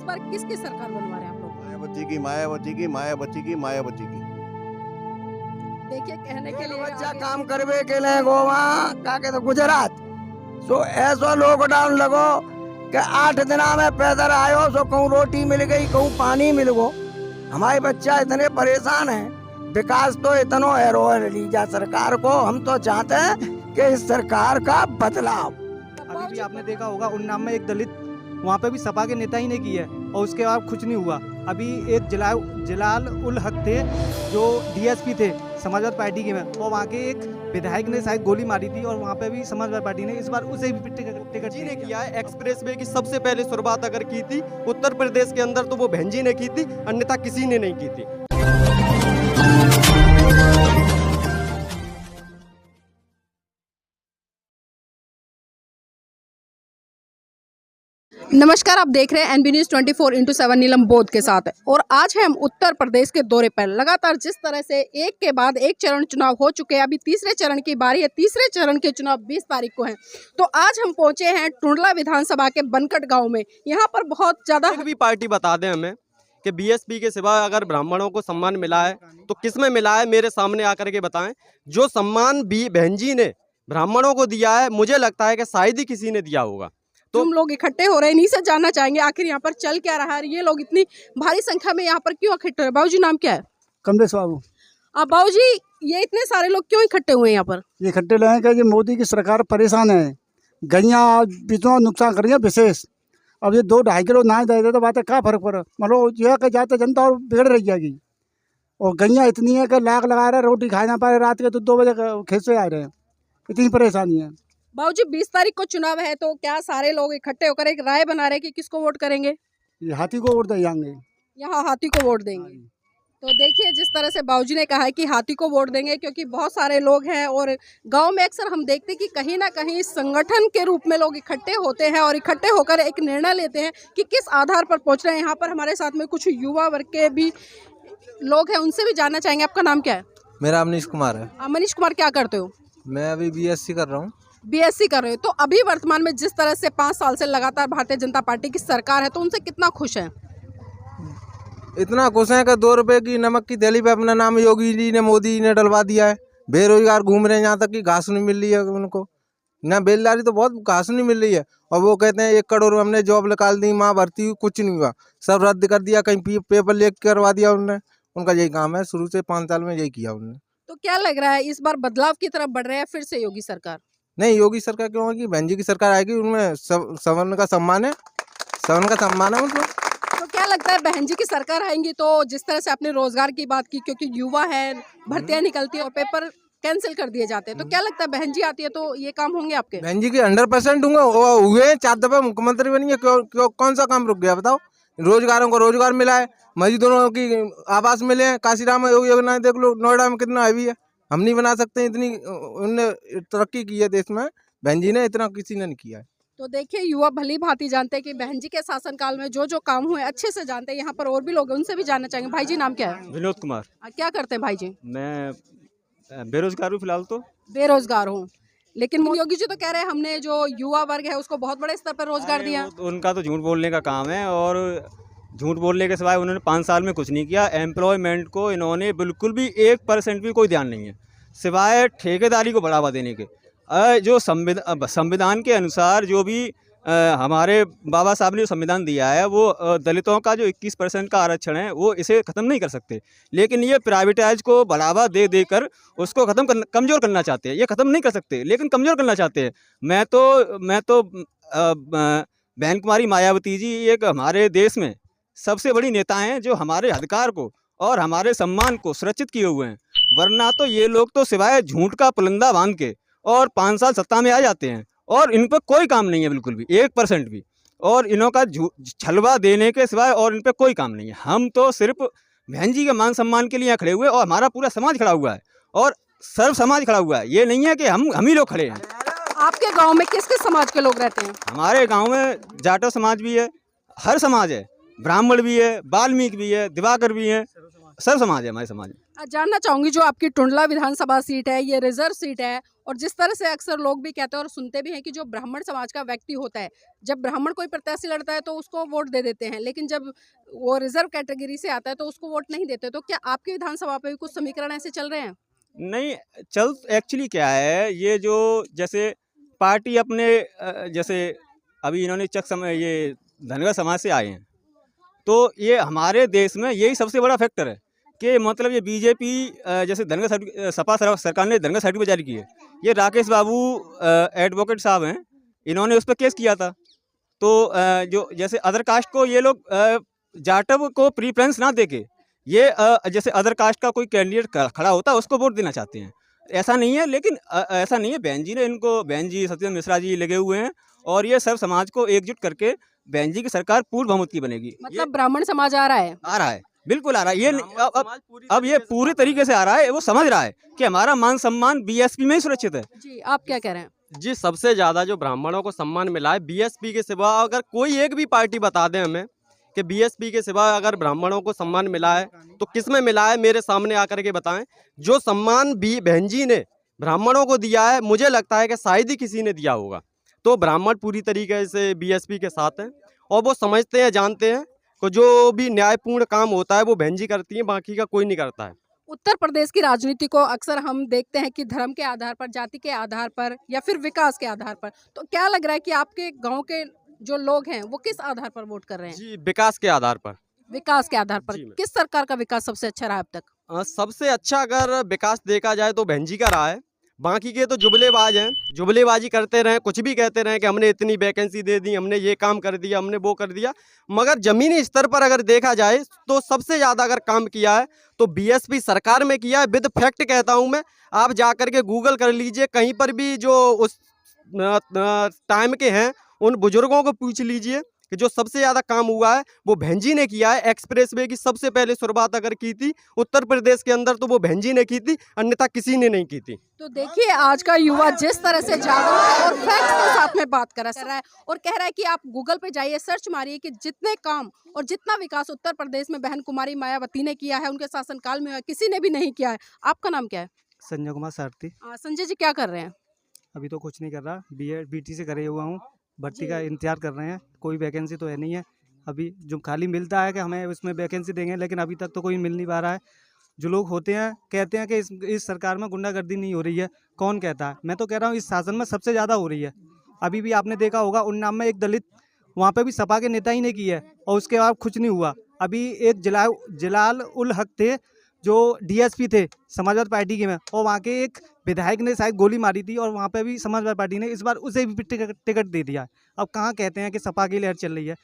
इस बार किसकी सरकार बनवा रहे हैं आप लोग? मायावती की मायावती की मायावती की मायावती की। देखिए कहने के लिए बच्चा आगे- काम करवे के लिए गोवा का के तो गुजरात सो ऐसो लॉकडाउन लगो कि 8 दिना में पैदल आयो सो कहूँ रोटी मिल गई कहूँ पानी मिल गो। हमारे बच्चा इतने परेशान हैं, विकास तो इतना है रोहन लीजा सरकार को। हम तो चाहते हैं कि इस सरकार का बदलाव। अभी भी आपने देखा होगा उन्नाव में एक दलित वहाँ पे भी सपा के नेता ही ने की है और उसके बाद कुछ नहीं हुआ। अभी एक जलाल उल हक थे जो डीएसपी थे समाजवादी पार्टी के में, और वहाँ के एक विधायक ने शायद गोली मारी थी और वहाँ पे भी समाजवादी पार्टी ने इस बार उसे भी टिकट जी ने किया है। एक्सप्रेस वे की सबसे पहले शुरुआत अगर की थी उत्तर प्रदेश के अंदर तो वो बहन जी ने की थी, अन्यथा किसी ने नहीं की थी। नमस्कार, आप देख रहे हैं एनबी न्यूज़ 24/7 नीलम बोध के साथ। और आज है हम उत्तर प्रदेश के दौरे पर। लगातार जिस तरह से एक के बाद एक चरण चुनाव हो चुके हैं, अभी तीसरे चरण की बारी है। तीसरे चरण के चुनाव 20 तारीख को हैं। तो आज हम पहुंचे हैं टुंडला विधानसभा के बनकट गांव में। यहाँ पर बहुत ज़्यादा एक भी पार्टी बता दें हमें कि बीएसपी के सिवा अगर ब्राह्मणों को सम्मान मिला है तो किस में मिला है, मेरे सामने आकर के बताएं। जो सम्मान बहन जी ने ब्राह्मणों को दिया है, मुझे लगता है कि शायद ही किसी ने दिया होगा। तो हम लोग इकट्ठे हो रहे हैं, इन्हीं से जानना चाहेंगे आखिर यहाँ पर चल क्या रहा है। ये लोग इतनी भारी संख्या में यहाँ पर क्यों इकट्ठे हो रहे हैं? बाबूजी नाम क्या है? कमलेश बाबू। बाबूजी, ये इतने सारे लोग क्यों इकट्ठे हुए हैं यहाँ पर? ये इकट्ठे रहे कि ये मोदी की सरकार परेशान है। गैया इतना नुकसान कर रही है विशेष। अब ये 2-2.5 किलो ना दे दे तो बात है क्या फर्क पड़ा। मतलब यह कि जाते जनता और बिगड़ रही जाएगी। और गैया इतनी है कि लाख लगा रहे, रोटी खा ना पा रहे, रात के तो 2 बजे खेत से आ रहे हैं। इतनी परेशानी है। बाबूजी, 20 तारीख को चुनाव है, तो क्या सारे लोग इकट्ठे होकर एक राय बना रहे हैं कि किसको वोट करेंगे? ये हाथी को वोट दे जाएंगे। यहाँ हाथी को वोट देंगे। तो देखिए जिस तरह से बाबूजी ने कहा है कि हाथी को वोट देंगे, क्योंकि बहुत सारे लोग हैं और गांव में अक्सर हम देखते हैं कि कहीं ना कहीं संगठन के रूप में लोग इकट्ठे होते हैं और इकट्ठे होकर एक निर्णय लेते हैं कि किस आधार पर पहुंच रहे हैं। यहाँ पर हमारे साथ में कुछ युवा वर्ग के भी लोग हैं, उनसे भी जानना चाहेंगे। आपका नाम क्या है? मेरा अमनीश कुमार है। मनीष कुमार, क्या करते हो? मैं अभी बीएससी कर रहा हूँ। बीएससी कर रहे हो। तो अभी वर्तमान में जिस तरह से 5 साल से लगातार भारतीय जनता पार्टी की सरकार है, तो उनसे कितना खुश है? इतना खुश है कि 2 रुपए की नमक की थैली पे अपना नाम योगी जी ने, मोदी जी ने डलवा दिया है। बेरोजगार घूम रहे हैं, यहाँ तक कि घास नहीं मिल रही है उनको। ना बेलदारी तो बहुत, घास नहीं मिल रही है। और वो कहते हैं 1 करोड़ हमने जॉब निकाल दी, माँ भर्ती हुई, कुछ नहीं हुआ, सब रद्द कर दिया। कहीं पेपर लीक करवा दिया उन्होंने। उनका यही काम है, शुरू से 5 साल में यही किया उन्होंने। तो क्या लग रहा है इस बार बदलाव की तरफ बढ़ रहे हैं फिर से योगी सरकार? नहीं, योगी सरकार क्यों आएगी? बहन जी की सरकार आएगी, उनमें सवर्ण का सम्मान है, सवर्ण का सम्मान है उनको। तो क्या लगता है बहन जी की सरकार आएंगी तो जिस तरह से आपने रोजगार की बात की, क्योंकि युवा है, भर्तियां निकलती है और पेपर कैंसिल कर दिए जाते हैं, तो क्या लगता है बहन जी आती है तो ये काम होंगे आपके? बहन जी के 100% हुए। 4 दफा मुख्यमंत्री बनी है, कौन सा काम रुक गया बताओ? रोजगारों को रोजगार मिला है, मजदूरों की आवास मिले हैं। काशीराम योजना देख लो, नोएडा में कितना हैवी है। हम नहीं बना सकते, इतनी उनने तरक्की की है देश में। बहन जी ने इतना किसी ने नहीं किया है। तो देखिए युवा भली भांति जानते हैं कि बहन जी के शासनकाल में जो जो काम हुए अच्छे से जानते हैं। यहाँ पर और भी लोग हैं, उनसे भी जानना चाहेंगे। भाई जी नाम क्या है? विनोद कुमार। क्या करते हैं भाई जी? मैं बेरोजगार हूँ फिलहाल तो। बेरोजगार हूँ, लेकिन योगी जी तो कह रहे हैं हमने जो युवा वर्ग है उसको बहुत बड़े स्तर पर रोजगार दिया। उनका तो झूठ बोलने का काम है, और झूठ बोलने के सिवाय उन्होंने 5 साल में कुछ नहीं किया। एम्प्लॉयमेंट को इन्होंने बिल्कुल भी 1% भी कोई ध्यान नहीं है, सिवाय ठेकेदारी को बढ़ावा देने के। जो संविधान के अनुसार जो भी हमारे बाबा साहब ने जो संविधान दिया है, वो दलितों का जो 21% का आरक्षण है वो इसे ख़त्म नहीं कर सकते। लेकिन ये प्राइवेटाइज को बढ़ावा दे देकर उसको कमज़ोर करना चाहते हैं। ये ख़त्म नहीं कर सकते, लेकिन कमज़ोर करना चाहते हैं। मैं तो बहन कुमारी मायावती जी एक हमारे देश में सबसे बड़ी नेता हैं जो हमारे अधिकार को और हमारे सम्मान को सुरक्षित किए हुए हैं। वरना तो ये लोग तो सिवाय झूठ का पुलंदा बांध के और 5 साल सत्ता में आ जाते हैं और इन पर कोई काम नहीं है, बिल्कुल भी 1% भी। और इन्हों का छलवा देने के सिवाय और इन पर कोई काम नहीं है। हम तो सिर्फ बहन जी के मान सम्मान के लिए यहाँ खड़े हुए और हमारा पूरा समाज खड़ा हुआ है और सर्व समाज खड़ा हुआ है। ये नहीं है कि हम ही लोग खड़े हैं। आपके गांव में किस किस समाज के लोग रहते हैं? हमारे गांव में जाटो समाज भी है, हर समाज है, ब्राह्मण भी है, वाल्मीकि भी है, दिवाकर भी है, सब समाज है हमारे समाज में। जानना चाहूंगी जो आपकी टुंडला विधानसभा सीट है, ये रिजर्व सीट है और जिस तरह से अक्सर लोग भी कहते हैं और सुनते भी हैं कि जो ब्राह्मण समाज का व्यक्ति होता है, जब ब्राह्मण कोई प्रत्याशी लड़ता है तो उसको वोट दे देते हैं, लेकिन जब वो रिजर्व कैटेगरी से आता है तो उसको वोट नहीं देते। तो क्या आपकी विधानसभा पे भी कुछ समीकरण ऐसे चल रहे हैं? नहीं, चल एक्चुअली क्या है, ये जो जैसे पार्टी अपने जैसे अभी इन्होंने ये धनगर समाज से आए हैं, तो ये हमारे देश में यही सबसे बड़ा फैक्टर है कि मतलब ये बीजेपी जैसे सपा सरकार ने धनगर सर्टिफिकेट जारी की है। ये राकेश बाबू एडवोकेट साहब हैं, इन्होंने उस पर केस किया था। तो जो जैसे अदर कास्ट को ये लोग जाटव को प्रीफ्रेंस ना देके ये जैसे अदर कास्ट का कोई कैंडिडेट खड़ा होता है उसको वोट देना चाहते हैं। ऐसा नहीं है, लेकिन ऐसा नहीं है। बहन जी ने इनको, बहन जी सत्येंद्र मिश्रा जी लगे हुए हैं और ये सब समाज को एकजुट करके बहन जी की सरकार पूर्ण बहुमत की बनेगी। मतलब ब्राह्मण समाज आ रहा है, बिल्कुल आ रहा है। ये अब ये पूरी तरीके से आ रहा है, वो समझ रहा है कि हमारा मान सम्मान बीएसपी में ही सुरक्षित है। जी आप क्या कह रहे हैं? जी, सबसे ज़्यादा जो ब्राह्मणों को सम्मान मिला है बीएसपी के सिवा, अगर कोई एक भी पार्टी बता दें हमें कि बीएसपी के सिवा अगर ब्राह्मणों को सम्मान मिला है तो किस में मिला है, मेरे सामने आकर के बताएं। जो सम्मान बहन जी ने ब्राह्मणों को दिया है, मुझे लगता है कि शायद ही किसी ने दिया होगा। तो ब्राह्मण पूरी तरीके से बीएसपी के साथ हैं और वो समझते हैं, जानते हैं कि जो भी न्यायपूर्ण काम होता है वो बहन जी करती हैं, बाकी का कोई नहीं करता है। उत्तर प्रदेश की राजनीति को अक्सर हम देखते हैं कि धर्म के आधार पर, जाति के आधार पर या फिर विकास के आधार पर। तो क्या लग रहा है कि आपके गांव के जो लोग हैं वो किस आधार पर वोट कर रहे हैं? जी, विकास के आधार पर। विकास के आधार पर जी, किस सरकार का विकास सबसे अच्छा रहा अब तक? सबसे अच्छा अगर विकास देखा जाए तो बहन जी का रहा है। बाकी के तो जुमलेबाज हैं, जुमलेबाजी करते रहें, कुछ भी कहते रहें कि हमने इतनी वैकेंसी दे दी, हमने ये काम कर दिया, हमने वो कर दिया। मगर ज़मीनी स्तर पर अगर देखा जाए तो सबसे ज़्यादा अगर काम किया है तो बीएसपी सरकार में किया है। विद फैक्ट कहता हूँ मैं, आप जा कर के गूगल कर लीजिए, कहीं पर भी जो उस टाइम के हैं उन बुजुर्गों को पूछ लीजिए कि जो सबसे ज़्यादा काम हुआ है वो बहन जी ने किया है। एक्सप्रेस वे की सबसे पहले शुरुआत अगर की थी उत्तर प्रदेश के अंदर तो वो बहन जी ने की थी, अन्यथा किसी ने नहीं की थी। तो देखिए आज का युवा जिस तरह से जागरूक है और फैक्ट्स के साथ में बात कर रहा है और कह रहा है कि आप गूगल पे जाइए, सर्च मारिए कि जितने काम और जितना विकास उत्तर प्रदेश में बहन कुमारी मायावती ने किया है, उनके शासनकाल में किसी ने भी नहीं किया है। आपका नाम क्या है? संजय कुमार सारथी। संजय जी क्या कर रहे हैं? अभी तो कुछ नहीं कर रहा, बीएड बीटी से करे हुआ हूँ, भर्ती का इंतजार कर रहे हैं। कोई वैकेंसी तो है नहीं है अभी, जो खाली मिलता है कि हमें उसमें वैकेंसी देंगे, लेकिन अभी तक तो कोई मिल नहीं पा रहा है। जो लोग होते हैं कहते हैं कि इस सरकार में गुंडागर्दी नहीं हो रही है। कौन कहता है? मैं तो कह रहा हूँ इस शासन में सबसे ज़्यादा हो रही है। अभी भी आपने देखा होगा उन्नाव में एक दलित, वहाँ पे भी सपा के नेता ही ने की है और उसके बाद कुछ नहीं हुआ। अभी एक जलाल उल हक थे जो डीएसपी थे समाजवादी पार्टी के में, और वहाँ के एक विधायक ने शायद गोली मारी थी और वहाँ पे भी समाजवादी पार्टी ने इस बार उसे भी टिकट दे दिया। अब कहाँ कहते हैं कि सपा की लहर चल रही है?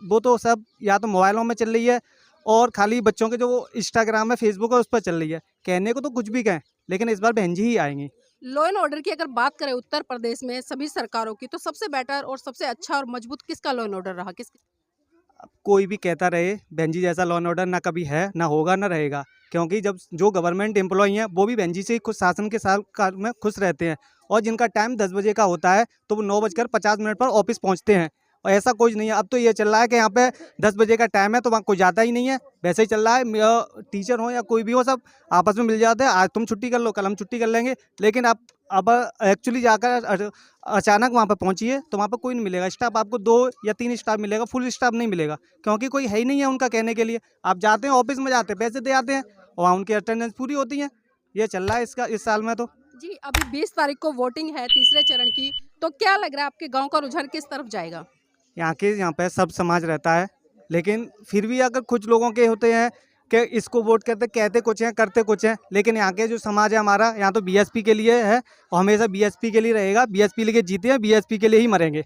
वो तो सब या तो मोबाइलों में चल रही है और खाली बच्चों के जो इंस्टाग्राम है, फेसबुक है, उस पर चल रही है। कहने को तो कुछ भी कहें, लेकिन इस बार बहन जी ही आएंगी। लॉ एंड ऑर्डर की अगर बात करें उत्तर प्रदेश में सभी सरकारों की, तो सबसे बेटर और सबसे अच्छा और मजबूत किसका लॉ एंड ऑर्डर रहा? कोई भी कहता रहे, बहन जी जैसा लॉ एंड ऑर्डर ना कभी है, ना होगा, ना रहेगा। क्योंकि जब जो गवर्नमेंट एम्प्लॉई हैं वो भी बहन जी से खुश शासन के साथ में खुश रहते हैं, और जिनका टाइम 10 बजे का होता है तो वो 9:50 पर ऑफिस पहुंचते हैं। और ऐसा कुछ नहीं है। अब तो ये चल रहा है कि यहाँ पे 10 बजे का टाइम है तो वहाँ कोई जाता ही नहीं है, वैसे ही चल रहा है। टीचर हो या कोई भी हो, सब आपस में मिल जाते हैं। आज तुम छुट्टी कर लो, कल हम छुट्टी कर लेंगे। लेकिन अब एक्चुअली जाकर अचानक वहाँ पर पहुँचिए तो वहाँ पर कोई नहीं मिलेगा। स्टाफ आपको 2 या 3 स्टाफ मिलेगा, फुल स्टाफ नहीं मिलेगा, क्योंकि कोई है ही नहीं है उनका कहने के लिए। आप जाते हैं ऑफिस में, जाते हैं पैसे दे आते हैं और वहाँ उनकी अटेंडेंस पूरी होती है। ये चल रहा है इस साल में। तो जी अभी 20 तारीख को वोटिंग है तीसरे चरण की, तो क्या लग रहा है आपके गाँव का रुझान किस तरफ जाएगा? यहाँ पे सब समाज रहता है, लेकिन फिर भी अगर कुछ लोगों के होते हैं कि इसको वोट करते, कहते कुछ हैं करते कुछ हैं, लेकिन यहाँ के जो समाज है हमारा, यहाँ तो बीएसपी के लिए है और हमेशा बीएसपी के लिए रहेगा। बीएसपी लेके जीते हैं, बीएसपी के लिए ही मरेंगे।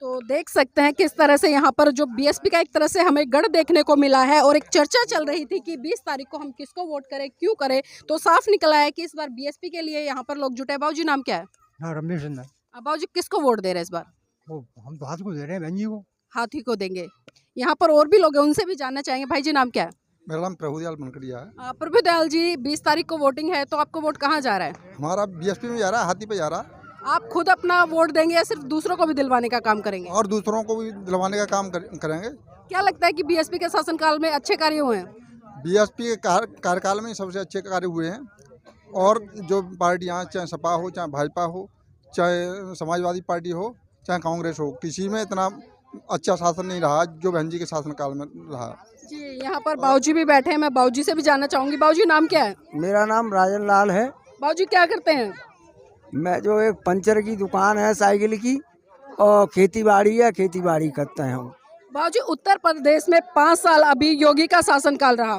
तो देख सकते हैं किस तरह से यहाँ पर जो बीएसपी का एक तरह से हमें गढ़ देखने को मिला है, और एक चर्चा चल रही थी कि 20 तारीख को हम किसको वोट करें, क्यों करें, तो साफ निकला है कि इस बार बीएसपी के लिए यहाँ पर लोग जुटे। बाबूजी नाम क्या है? हाँ, रमेश चंद्र। बाबूजी किसको वोट दे रहे हैं इस बार? हम तो हाथ को दे रहे हैं, बहन जी को। हाथी को देंगे। यहाँ पर और भी लोग हैं, उनसे भी जानना चाहेंगे। भाई जी नाम क्या है? मेरा नाम प्रभुदयाल मनकड़िया है। प्रभुदयाल जी, 20 तारीख को वोटिंग है, तो आपको वोट कहाँ जा रहा है? हमारा बीएसपी में जा रहा है, हाथी पे जा रहा है। आप खुद अपना वोट देंगे या सिर्फ दूसरों को भी दिलवाने का काम करेंगे? और दूसरों को भी दिलवाने का काम करेंगे। क्या लगता है कि बीएसपी के शासनकाल में अच्छे कार्य हुए हैं? बीएसपी के कार्यकाल में सबसे अच्छे कार्य हुए हैं। और जो पार्टियाँ चाहे सपा हो, चाहे भाजपा हो, चाहे समाजवादी पार्टी हो, चाहे कांग्रेस हो, किसी में इतना अच्छा शासन नहीं रहा जो बहन जी के शासनकाल में रहा। जी यहाँ पर बाबूजी भी बैठे हैं, मैं बाबूजी से भी जानना चाहूंगी। बाबूजी नाम क्या है? मेरा नाम राजन लाल है। बाबूजी क्या करते हैं? मैं जो एक पंचर की दुकान है साइकिल की, और खेती बाड़ी है, खेती बाड़ी करते हैं हम। बाबूजी उत्तर प्रदेश में 5 साल अभी योगी का शासनकाल रहा,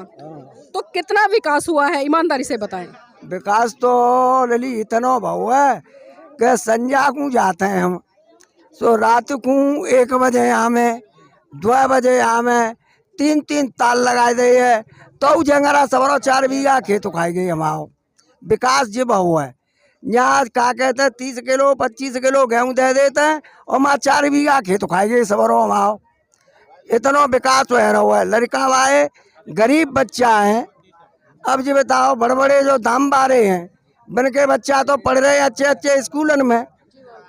तो कितना विकास हुआ है, ईमानदारी से बताएं। विकास तो लली इतना भाव है कि संजा को जाते हैं हम, सो रात को 1 बजे आमे, 2 बजे आमे, 3 ताल लगाए दे है, तो जंगरा सवरो 4 बीघा खेत खाई गई हमारा। विकास जी बहु है यहाँ, क्या कहते हैं 30 किलो 25 किलो गेहूँ दे देते हैं और माँ 4 बीघा खेत खाई गई सवरो हमारा। इतना विकास हो रहा है। लड़का वाए गरीब बच्चा है, अब जी बताओ बड़े बड़े जो दाम बारे हैं, बन के बच्चा तो पढ़ रहे हैं अच्छे अच्छे स्कूलन में,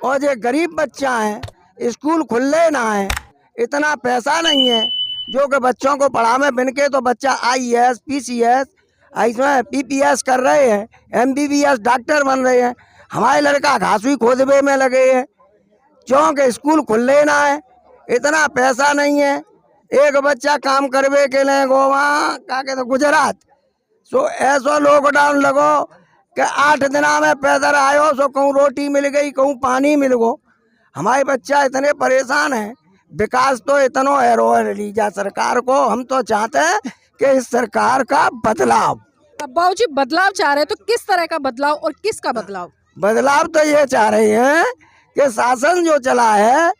और जो गरीब बच्चा है स्कूल खुले ना है, इतना पैसा नहीं है जो कि बच्चों को पढ़ा में। बन के तो बच्चा IAS PCS इसमें PPS कर रहे हैं, MBBS डॉक्टर बन रहे हैं। हमारे लड़का घासुई खोदबे में लगे हैं, क्योंकि स्कूल खुले ना है, इतना पैसा नहीं है। एक बच्चा काम करवे के लिए गोवा क्या कहते गुजरात, सो ऐसा लॉकडाउन लगो कि 8 दिना में पैदल आयो, सो कहूँ रोटी मिल गई, कहूँ पानी मिल गो। हमारे बच्चा इतने परेशान हैं। विकास तो इतना है लीजा सरकार को, हम तो चाहते हैं कि इस सरकार का बदलाव। अब बाबूजी बदलाव चाह रहे हैं, तो किस तरह का बदलाव और किसका बदलाव? बदलाव तो ये चाह रहे हैं कि शासन जो चला है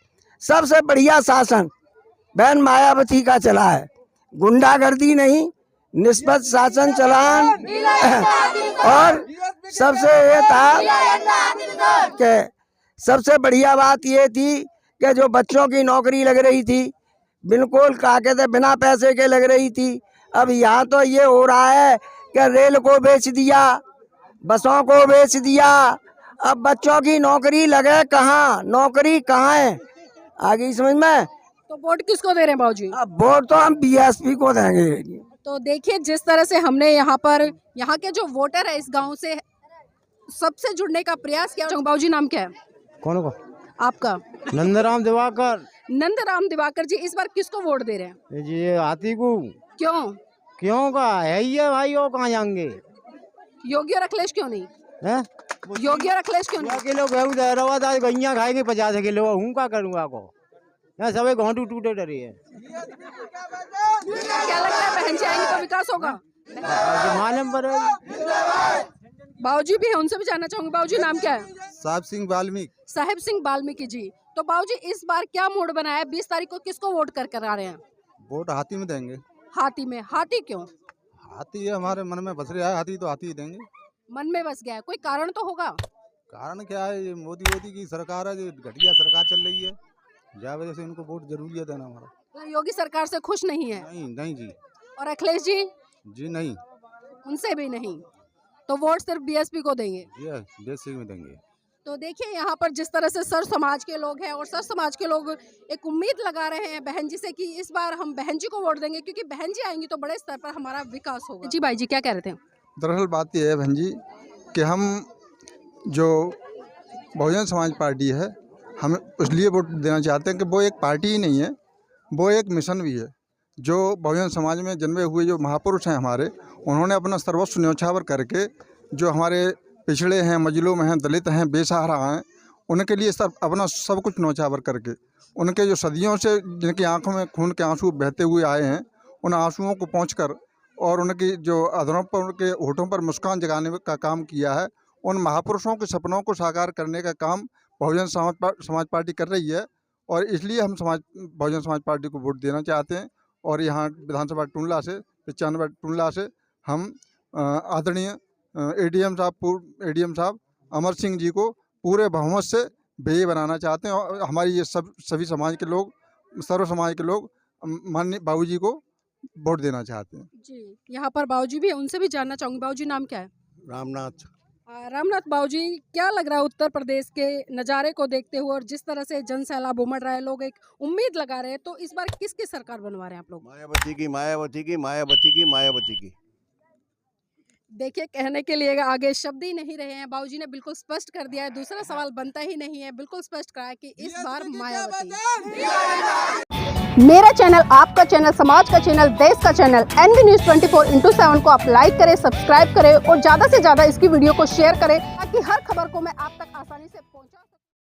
सबसे बढ़िया शासन बहन मायावती का चला है, गुंडागर्दी नहीं, निष्पक्ष शासन चलान। और सबसे ये था कि सबसे बढ़िया बात ये थी कि जो बच्चों की नौकरी लग रही थी बिल्कुल क्या कहते बिना पैसे के लग रही थी। अब यहाँ तो ये हो रहा है कि रेल को बेच दिया, बसों को बेच दिया, अब बच्चों की नौकरी लगे कहाँ, नौकरी कहाँ है आगे समझ में। तो वोट किसको दे रहे हैं बाबूजी? अब वोट तो हम BSP को देंगे। तो देखिए जिस तरह से हमने यहाँ पर यहाँ के जो वोटर है इस गांव से सबसे जुड़ने का प्रयास किया। बाबूजी नाम क्या है कौन को? आपका? नंदराम दिवाकर नंदराम दिवाकर जी, इस बार किसको वोट दे रहे हैं? जी, हाथी को। क्यों? क्यों का है ही है भाई, और कहाँ जाएंगे? योगी और अखिलेश क्यों नहीं? हैं? योगी और अखिलेश क्यों नहीं? किलो गेहूँ दे रहा था, गैया खाएंगे 50 किलो, हूँ क्या करूँगा को, यहाँ सभी घोंटू टूटे डरे है। क्या लगता है बहन जी आएंगे तो विकास होगा? मालूम पर बाबूजी भी है, उनसे भी जानना चाहूंगी। बाबूजी नाम क्या है? साहब सिंह वाल्मीकि। साहिब सिंह वाल्मीकि जी। तो बाबूजी इस बार क्या मूड बनाया है? 20 तारीख को किसको वोट कर आ रहे हैं? वोट हाथी में देंगे। हाथी में? हाथी क्यों? हाथी हमारे मन में बस रहा है, हाथी तो हाथी ही देंगे। मन में बस गया है, कोई कारण तो होगा? कारण क्या है, ये मोदी की सरकार है, जो घटिया सरकार चल रही है, जा वजह से इनको वोट जरूरी है देना हमारा। तो योगी सरकार से खुश नहीं है? नहीं नहीं जी। और अखिलेश जी? जी नहीं, उनसे भी नहीं, तो वोट सिर्फ BSP को देंगे? ये देश में देंगे। तो देखिए यहाँ पर जिस तरह से सर समाज के लोग हैं और सर समाज के लोग एक उम्मीद लगा रहे हैं बहन जी से कि इस बार हम बहन जी को वोट देंगे, क्योंकि बहन जी आएंगी तो बड़े स्तर पर हमारा विकास होगा। जी भाई जी क्या कह रहे थे? दरअसल बात यह है बहन जी कि हम जो बहुजन समाज पार्टी है, हम इसलिए वोट देना चाहते हैं कि वो एक पार्टी ही नहीं है, वो एक मिशन भी है। जो बहुजन समाज में जन्मे हुए जो महापुरुष हैं हमारे, उन्होंने अपना सर्वस्व न्यौछावर करके जो हमारे पिछड़े हैं, मजलूम हैं, दलित हैं, बेसहारा हैं, उनके लिए अपना सब कुछ न्यौछावर करके, उनके जो सदियों से जिनकी आंखों में खून के आंसू बहते हुए आए हैं, उन आंसुओं को पहुंचकर और उनकी जो अधरों पर, उनके होठों पर मुस्कान जगाने का काम किया है, उन महापुरुषों के सपनों को साकार करने का काम बहुजन समाज पार्टी कर रही है। और इसलिए हम बहुजन समाज पार्टी को वोट देना चाहते हैं। और यहाँ विधानसभा टुंडला से 95 टुंडला से हम आदरणीय ADM साहब अमर सिंह जी को पूरे बहुमत से विजयी बनाना चाहते हैं। और हमारी ये सभी समाज के लोग, सर्व समाज के लोग माननीय बाबूजी को वोट देना चाहते हैं। जी यहाँ पर बाबूजी भी है, उनसे भी जानना चाहूंगी। बाबूजी नाम क्या है? रामनाथ। रामनाथ बाबूजी, क्या लग रहा है उत्तर प्रदेश के नज़ारे को देखते हुए और जिस तरह से जन सैलाब उमड़ रहा है, लोग एक उम्मीद लगा रहे हैं, तो इस बार किसकी सरकार बनवा रहे हैं आप लोग? मायावती की, मायावती की, मायावती की, मायावती की। देखिए, कहने के लिए आगे शब्द ही नहीं रहे हैं। बाबूजी ने बिल्कुल स्पष्ट कर दिया है, दूसरा सवाल बनता ही नहीं है। बिल्कुल स्पष्ट करा है कि इस बार मायावती। मेरा चैनल, आपका चैनल, समाज का चैनल, देश का चैनल NV News 24/7 को आप लाइक करें, सब्सक्राइब करें और ज़्यादा से ज़्यादा इसकी वीडियो को शेयर करें ताकि हर खबर को मैं आप तक आसानी से पहुँचा सकूं।